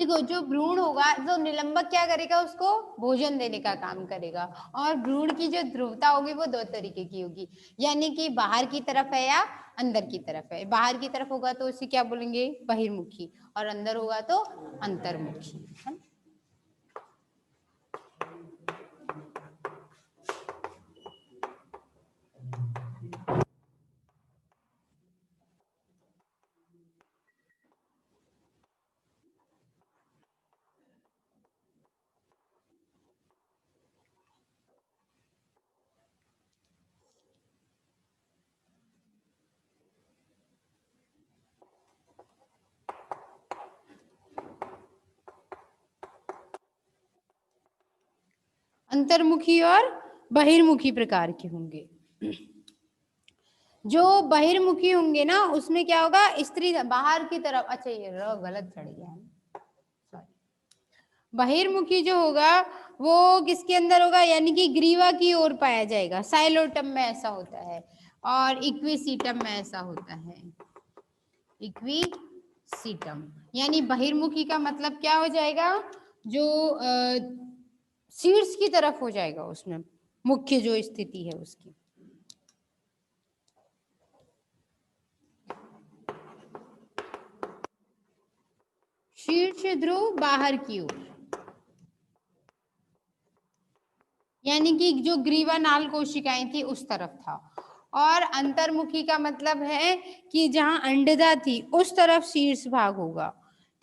देखो जो भ्रूण होगा, जो निलंबक क्या करेगा, उसको भोजन देने का काम करेगा। और भ्रूण की जो ध्रुवता होगी वो दो तरीके की होगी, यानी कि बाहर की तरफ है या अंदर की तरफ है। बाहर की तरफ होगा तो उसे क्या बोलेंगे, बहिर्मुखी, और अंदर होगा तो अंतर्मुखी, है। अंतर्मुखी और बहिर्मुखी प्रकार के होंगे। जो बहिर्मुखी होंगे ना, उसमें क्या होगा, स्त्री बाहर की तरफ, अच्छा ये र गलत चढ़ गया है, सॉरी। बहिर्मुखी जो होगा वो किसके अंदर होगा, यानी कि ग्रीवा की ओर पाया जाएगा। साइलोटम में ऐसा होता है और इक्विसीटम में ऐसा होता है। इक्विसीटम यानी बहिर्मुखी का मतलब क्या हो जाएगा, जो शीर्ष की तरफ हो जाएगा, उसमें मुख्य जो स्थिति है उसकी। शीर्ष ध्रुव बाहर की ओर, यानी कि जो ग्रीवा नाल कोशिकाएं थी उस तरफ था। और अंतर्मुखी का मतलब है कि जहां अंडदा थी उस तरफ शीर्ष भाग होगा,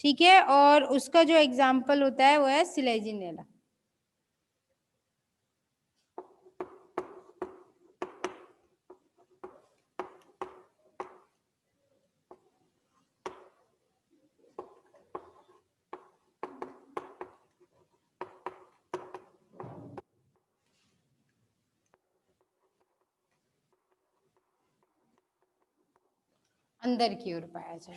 ठीक है। और उसका जो एग्जाम्पल होता है वो है सिलेजिनेला। अंदर की ओर पाया जाए।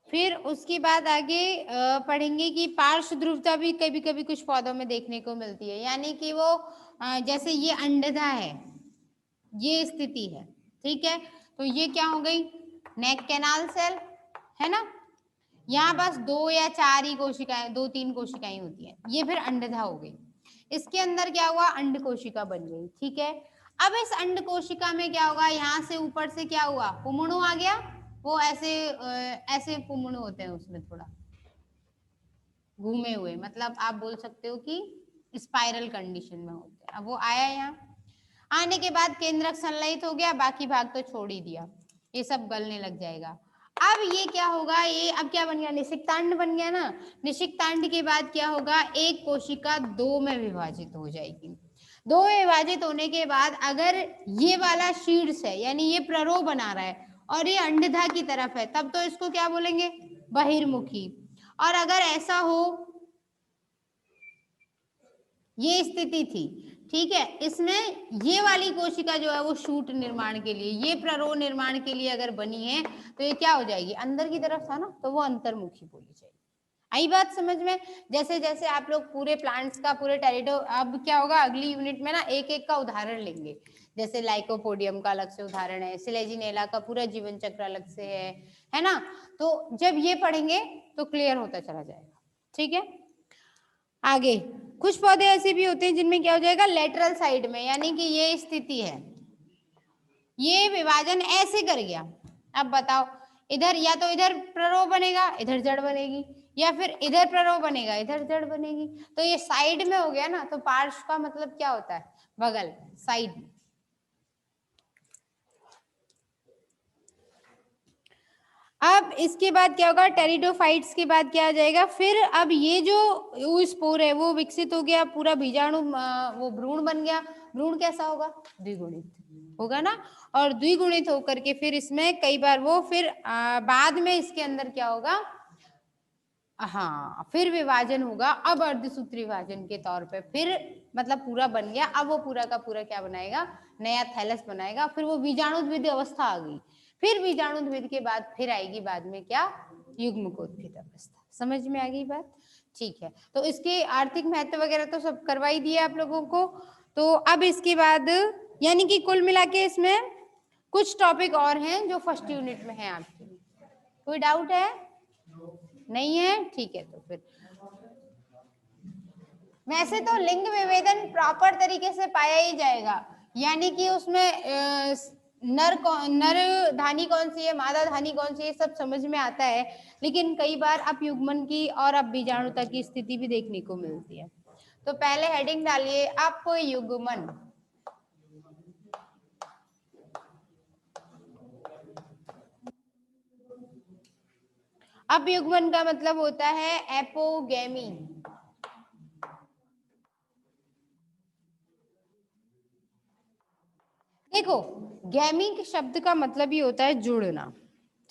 फिर उसके बाद आगे पढ़ेंगे कि पार्श्व ध्रुवता भी कभी कभी कुछ पौधों में देखने को मिलती है, यानी कि वो जैसे ये अंडदा है, ये स्थिति है, ठीक है। तो ये क्या हो गई, नेक कैनाल सेल, है ना। यहाँ बस 2 या 4 ही कोशिकाएं, 2-3 कोशिकाएं होती हैं। ये फिर अंडधा हो गई, इसके अंदर क्या हुआ, अंड कोशिका बन गई, ठीक है। अब इस अंड कोशिका में क्या होगा, यहाँ से ऊपर से क्या हुआ, पुमणु आ गया। वो ऐसे पुमणु होते हैं, उसमें थोड़ा घूमे हुए, मतलब आप बोल सकते हो कि स्पाइरल कंडीशन में होते हैं। अब वो आया, यहाँ आने के बाद केंद्रक संलयित हो गया, बाकी भाग तो छोड़ ही दिया, ये सब गलने लग जाएगा। अब ये क्या होगा, ये अब क्या बन गया, निषिक्तांड बन गया ना। निषिक्तांड के बाद क्या होगा, एक कोशिका 2 में विभाजित हो जाएगी। 2 में विभाजित होने के बाद अगर ये वाला शीर्ष है, यानी ये प्ररोह बना रहा है और ये अंडधा की तरफ है, तब तो इसको क्या बोलेंगे, बहिर्मुखी। और अगर ऐसा हो, ये स्थिति थी, ठीक है, इसमें ये वाली कोशिका जो है वो शूट निर्माण के लिए, ये प्ररोह निर्माण के लिए अगर बनी है, तो ये क्या हो जाएगी, अंदर की तरफ था ना, तो वो अंतर्मुखी बोली जाएगी। आई बात समझ में। जैसे जैसे आप लोग पूरे प्लांट्स का पूरे टेरिटो, अब क्या होगा अगली यूनिट में ना एक एक का उदाहरण लेंगे। जैसे लाइकोपोडियम का अलग से उदाहरण है, सिलेजिनेला का पूरा जीवन चक्र अलग से है ना। तो जब ये पढ़ेंगे तो क्लियर होता चला जाएगा, ठीक है। आगे कुछ पौधे ऐसे भी होते हैं जिनमें क्या हो जाएगा, लेटरल साइड में, यानी कि ये स्थिति है, ये विभाजन ऐसे कर गया। अब बताओ, इधर या तो इधर प्ररोह बनेगा, इधर जड़ बनेगी, या फिर इधर प्ररोह बनेगा, इधर जड़ बनेगी। तो ये साइड में हो गया ना, तो पार्श्व का मतलब क्या होता है, बगल, साइड। अब इसके बाद क्या होगा, टेरिडोफाइट्स के बाद क्या आ जाएगा, फिर अब ये जो स्पोर है वो विकसित हो गया, पूरा बीजाणु वो भ्रूण बन गया। भ्रूण कैसा होगा, द्विगुणित होगा ना। और द्विगुणित होकर के फिर इसमें कई बार वो फिर बाद में इसके अंदर क्या होगा, हाँ, फिर विभाजन होगा। अब अर्धसूत्री विभाजन के तौर पे फिर मतलब पूरा बन गया। अब वो पूरा का पूरा क्या बनाएगा, नया थैलस बनाएगा। फिर वो बीजाणुद्विद अवस्था आ गई। फिर बीजाणुद्विद के बाद फिर आएगी बाद में क्या, युग्मकोत्थित अवस्था। समझ में आ गई बात। ठीक है, तो इसके आर्थिक महत्व वगैरह तो सब करवा ही दिया आप लोगों को। तो अब इसके बाद यानी कि कुल मिला के इसमें कुछ टॉपिक और हैं जो फर्स्ट यूनिट में है आपके। कोई डाउट है? नहीं है? ठीक है, तो फिर वैसे तो लिंग विभेदन प्रॉपर तरीके से पाया ही जाएगा, यानी कि उसमें नर धानी कौन सी है, मादा धानी कौन सी है, सब समझ में आता है। लेकिन कई बार अपयुग्मन की और अपबीजाणुता की स्थिति भी देखने को मिलती है। तो पहले हेडिंग डालिए अपयुग्मन। अपयुग्मन का मतलब होता है एपोगेमी। देखो, गैमी शब्द का मतलब ही होता है जुड़ना,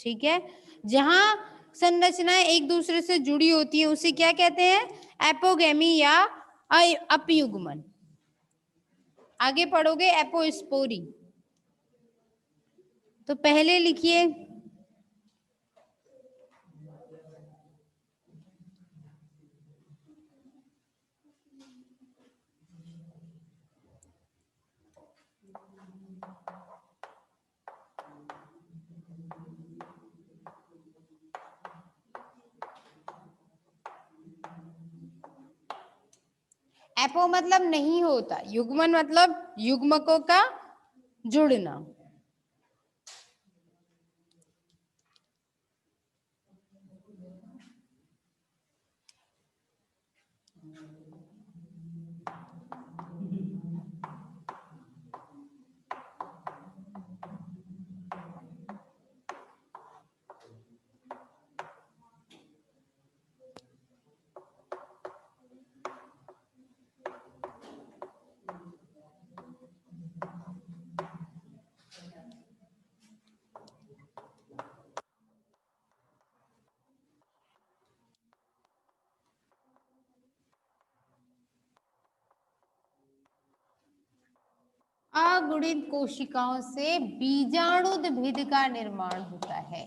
ठीक है। जहां संरचनाएं एक दूसरे से जुड़ी होती है उसे क्या कहते हैं? एपोगेमी या अपयुग्मन। आगे पढ़ोगे एपोस्पोरी। तो पहले लिखिए एपो मतलब नहीं होता, युग्मन मतलब युग्मकों का जुड़ना। अगुणित कोशिकाओं से बीजाणुद्भिद का निर्माण होता है।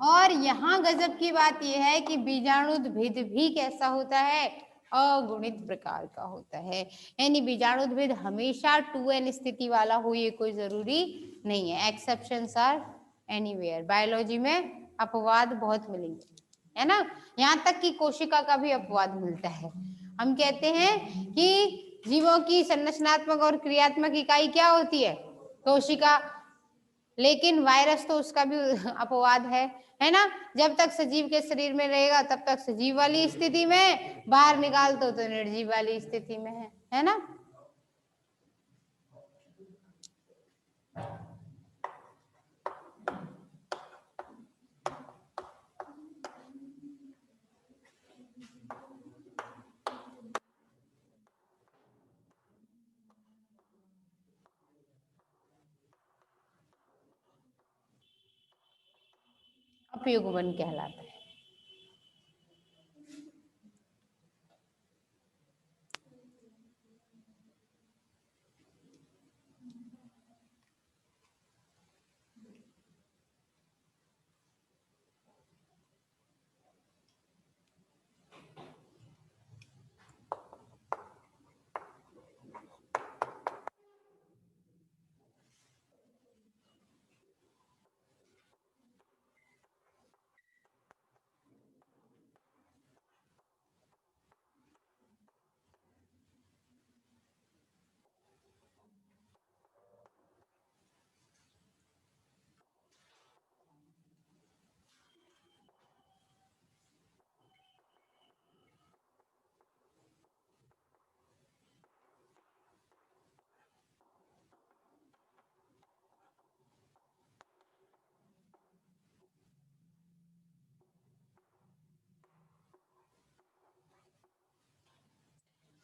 और यहाँ गजब की बात यह है कि बीजाणुद्भिद भी कैसा होता है? अगुणित प्रकार का होता है। यानी बीजाणुद्भिद हमेशा 2n स्थिति वाला हो ये कोई जरूरी नहीं है। Exceptions are anywhere. बायोलॉजी में अपवाद बहुत मिलेंगे, है ना। यहाँ तक कि कोशिका का भी अपवाद मिलता है। हम कहते हैं कि जीवों की संरचनात्मक और क्रियात्मक इकाई क्या होती है? कोशिका। लेकिन वायरस तो उसका भी अपवाद है ना। जब तक सजीव के शरीर में रहेगा तब तक सजीव वाली स्थिति में, बाहर निकाल दो तो निर्जीव वाली स्थिति में है ना। अपयुग्मन कहलाता है।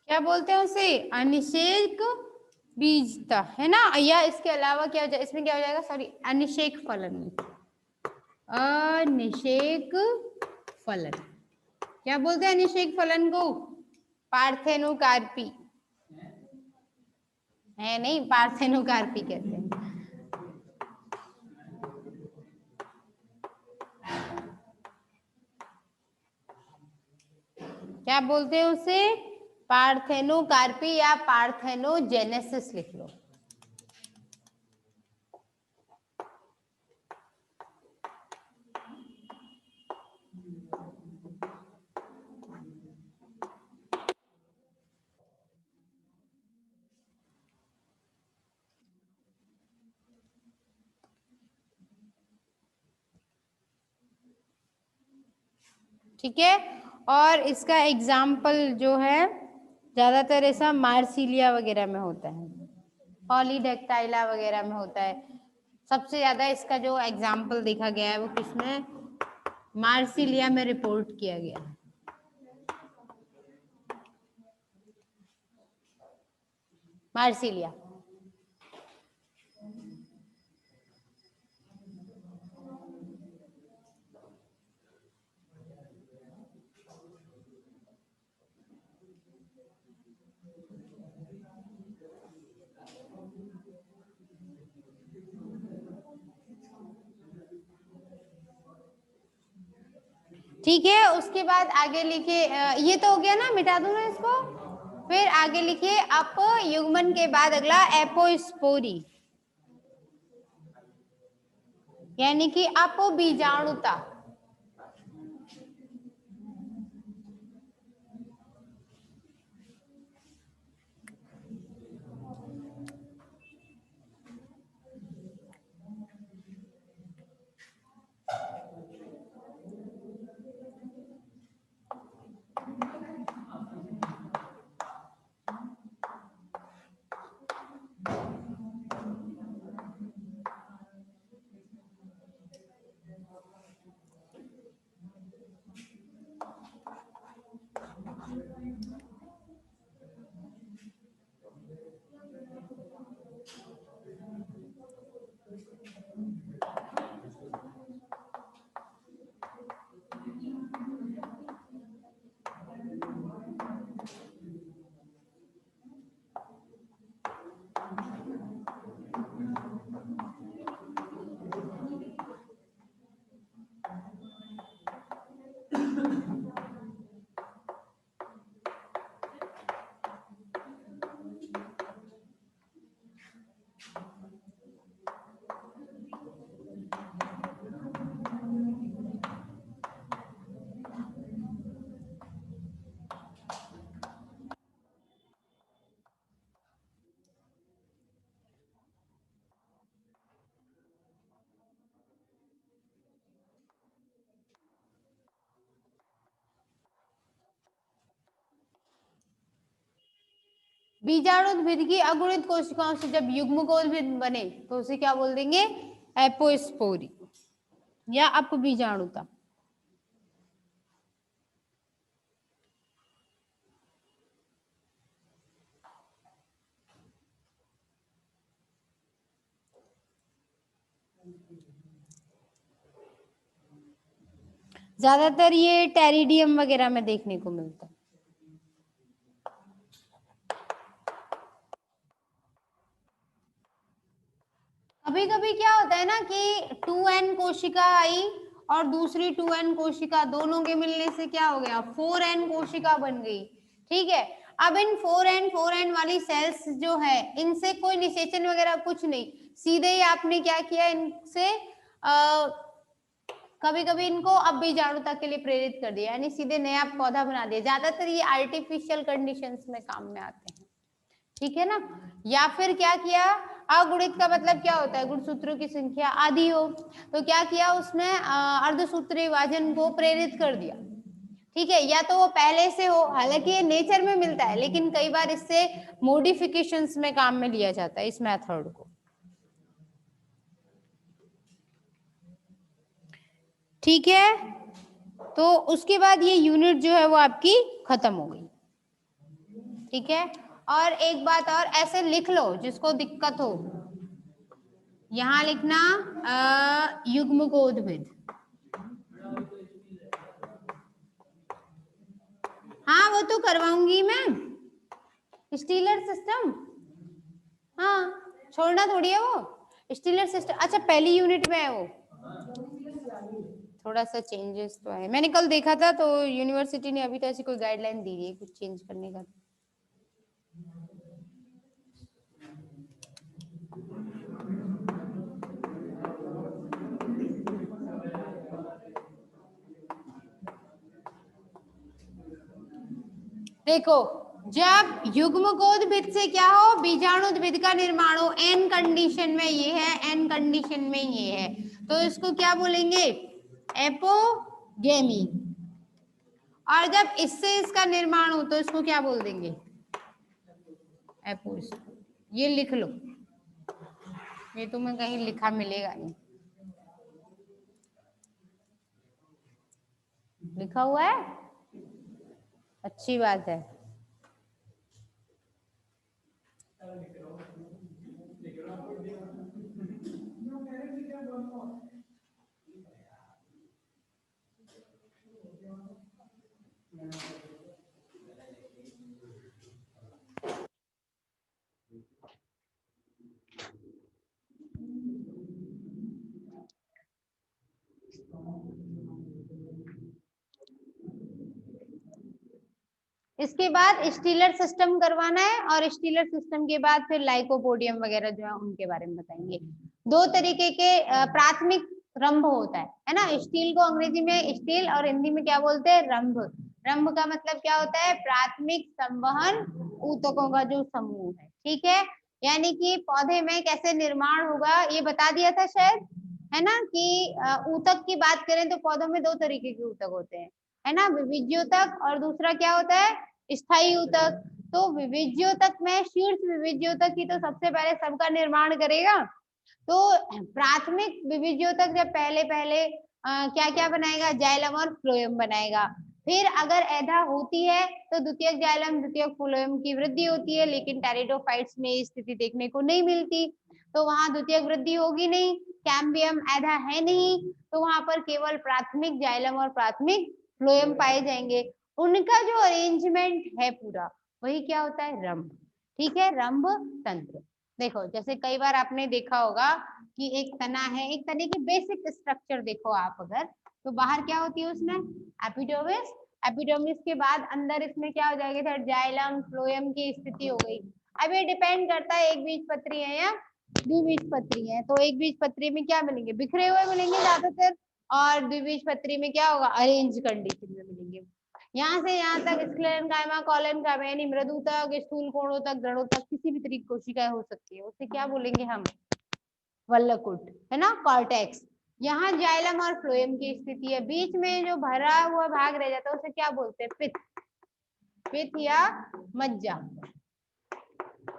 क्या बोलते हैं उसे? अनिषेक बीजता, है ना। या इसके अलावा क्या हो जाए, इसमें क्या हो जाएगा, सॉरी, अनिषेक फलन। अनिषेक फलन क्या बोलते हैं? अनिषेक फलन को पार्थेनोकार्पी है, नहीं, पार्थेनोकार्पी कहते हैं। क्या बोलते हैं उसे? पार्थेनोकार्पी या पार्थेनोजेनेसिस लिख लो। ठीक है, और इसका एग्जाम्पल जो है ज्यादातर ऐसा मार्सिलिया वगैरह में होता है, पॉलीडेक्टाइला वगैरह में होता है। सबसे ज्यादा इसका जो एग्जाम्पल देखा गया है वो किसमें? मार्सिलिया में रिपोर्ट किया गया है। मार्सिलिया। ठीक है, उसके बाद आगे लिखिए, ये तो हो गया ना, मिटा दूं ना इसको। फिर आगे लिखिए अप युग्मन के बाद अगला एपोस्पोरी, यानी कि अपबीजाणुता। बीजाणुद्भिद की अगुणित कोशिकाओं से जब युग्मकोद्भिद बने तो उसे क्या बोल देंगे? एपोस्पोरी या अपबीजाणुता। ज्यादातर ये टेरिडियम वगैरह में देखने को मिलता है। कभी कभी क्या होता है ना कि 2n कोशिका आई और दूसरी 2n कोशिका, दोनों के मिलने से क्या हो गया? 4n कोशिका बन गई। ठीक है, अब इन 4n वाली सेल्स जो है, इनसे कोई निषेचन वगैरह कुछ नहीं, सीधे ही आपने क्या किया, इनसे कभी कभी इनको अपबीजाणुता के लिए प्रेरित कर दिया, यानी सीधे नया पौधा बना दिया। ज्यादातर ये आर्टिफिशियल कंडीशंस में काम में आते हैं। ठीक है ना? या फिर क्या किया, अगुणित का मतलब क्या होता है? गुणसूत्रों की संख्या आधी हो, तो क्या किया उसने? अर्धसूत्री विभाजन को प्रेरित कर दिया। ठीक है, या तो वो पहले से हो, हालांकि ये नेचर में मिलता है, लेकिन कई बार इससे मॉडिफिकेशंस में काम में लिया जाता है इस मेथड को। ठीक है, तो उसके बाद ये यूनिट जो है वो आपकी खत्म हो गई। ठीक है, और एक बात और, ऐसे लिख लो जिसको दिक्कत हो, यहां लिखना युग्मकोद्भिद। हाँ वो तो करवाऊंगी मैं, स्टीलर सिस्टम। हाँ, छोड़ना थोड़ी है वो, स्टीलर सिस्टम। अच्छा, पहली यूनिट में है वो, थोड़ा सा चेंजेस तो है। मैंने कल देखा था तो यूनिवर्सिटी ने अभी तो ऐसी कोई गाइडलाइन दी है कुछ चेंज करने का। देखो जब युग्मकोद्भिद से क्या हो, बीजाणुद्भिद का निर्माण हो, एन कंडीशन में ये है, एन कंडीशन में ये है, तो इसको क्या बोलेंगे, एपोगेमी। और जब इससे इसका निर्माण हो तो इसको क्या बोल देंगे, एपोस। ये लिख लो, ये तुम्हें कहीं लिखा मिलेगा नहीं, लिखा हुआ है, अच्छी बात है। इसके बाद स्टीलर सिस्टम करवाना है और स्टीलर सिस्टम के बाद फिर लाइकोपोडियम वगैरह जो है उनके बारे में बताएंगे। दो तरीके के प्राथमिक रंभ होता है ना, स्टील को अंग्रेजी में स्टील और हिंदी में क्या बोलते हैं, रंभ। रंभ का मतलब क्या होता है, प्राथमिक संवहन ऊतकों का जो समूह है, ठीक है। यानी कि पौधे में कैसे निर्माण होगा ये बता दिया था शायद, है ना, कि ऊतक की बात करें तो पौधों में दो तरीके के ऊतक होते हैं, है ना, विविज्योतक और दूसरा क्या होता है, स्थायी ऊतक। तो विविज्योतक में शीर्ष विविज्योतक ही तो सबसे पहले सबका निर्माण करेगा। तो प्राथमिक विविज्योतक जब पहले पहले क्या क्या बनाएगा, जाइलम और फ्लोएम बनाएगा। फिर अगर ऐधा होती है तो द्वितीयक जाइलम द्वितीयक फ्लोएम की वृद्धि होती है, लेकिन टेरिडोफाइट्स में ये स्थिति देखने को नहीं मिलती, तो वहां द्वितीयक वृद्धि होगी नहीं, कैम्बियम ऐधा है नहीं, तो वहां पर केवल प्राथमिक जाइलम और प्राथमिक फ्लोएम पाए जाएंगे। उनका जो अरेंजमेंट है पूरा वही क्या होता है, रंभ, ठीक है, रंभ तंत्र। देखो जैसे कई बार आपने देखा होगा कि एक तना है, एक तने की बेसिक स्ट्रक्चर देखो आप अगर, तो बाहर क्या होती है उसमें, एपिडर्मिस, एपिडर्मिस के बाद अंदर इसमें क्या हो जाएगा, जाइलम फ्लोएम की स्थिति हो गई। अब ये डिपेंड करता है एक बीजपत्री है या द्विबीजपत्री है, तो एक बीजपत्री में क्या मिलेंगे, बिखरे हुए मिलेंगे ज्यादातर, और द्विबीजपत्री में क्या होगा, अरेंज कंडीशन में मिलेंगे। यहाँ से यहाँ तक स्क्लेरेन्काइमा, कोलेन्काइमा यानी मृदु तक, स्थूल कोणों तक, दृढ़ों तक किसी भी तरीके की कोशिकाएं हो सकती है, उसे क्या बोलेंगे हम, वल्लकुट, है ना, कॉर्टेक्स। यहाँ जाइलम और फ्लोएम की स्थिति है, बीच में जो भरा हुआ भाग रह जाता है उसे क्या बोलते हैं, पित्त, पित्त या मज्जा।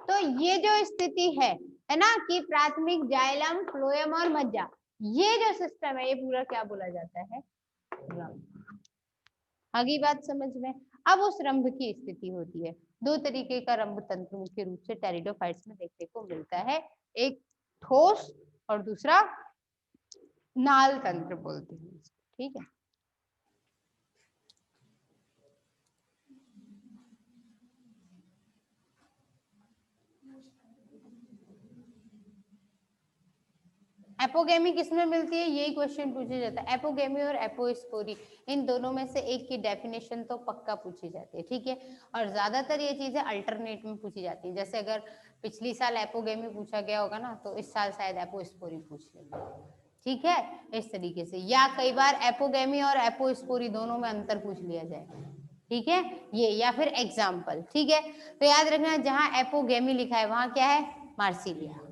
तो ये जो स्थिति है ना, कि प्राथमिक जाइलम फ्लोएम और मज्जा, ये जो सिस्टम है ये पूरा क्या बोला जाता है, रंभ। आगे बात समझ में। अब उस रंभ की स्थिति होती है, दो तरीके का रंभ तंत्र मुख्य रूप से टेरिडोफाइट्स में देखने को मिलता है, एक ठोस और दूसरा नाल तंत्र बोलते हैं, ठीक है। एपोगेमी किसमें मिलती है, यही क्वेश्चन पूछा जाता है, एपोगेमी और एपोस्पोरी, इन दोनों में से एक की डेफिनेशन तो पक्का पूछी जाती है, ठीक है। और ज्यादातर ये चीजें अल्टरनेट में पूछी जाती है, जैसे अगर पिछली साल एपोगेमी पूछा गया होगा ना, तो इस साल शायद एपोस्पोरी पूछ लेंगे, ठीक है, इस तरीके से। या कई बार एपोगेमी और एपोस्पोरी दोनों में अंतर पूछ लिया जाए, ठीक है, ये, या फिर एग्जाम्पल, ठीक है। तो याद रखना जहां एपोगेमी लिखा है वहां क्या है, मार्सिलिया,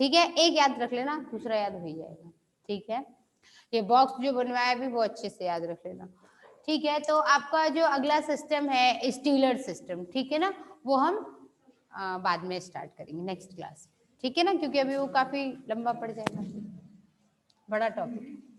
ठीक है, एक याद रख लेना, दूसरा याद हो जाएगा, ठीक है। ये बॉक्स जो बनवाया भी वो अच्छे से याद रख लेना, ठीक है। तो आपका जो अगला सिस्टम है स्टीलर सिस्टम, ठीक है ना, वो हम बाद में स्टार्ट करेंगे नेक्स्ट क्लास, ठीक है ना, क्योंकि अभी वो काफी लंबा पड़ जाएगा, बड़ा टॉपिक।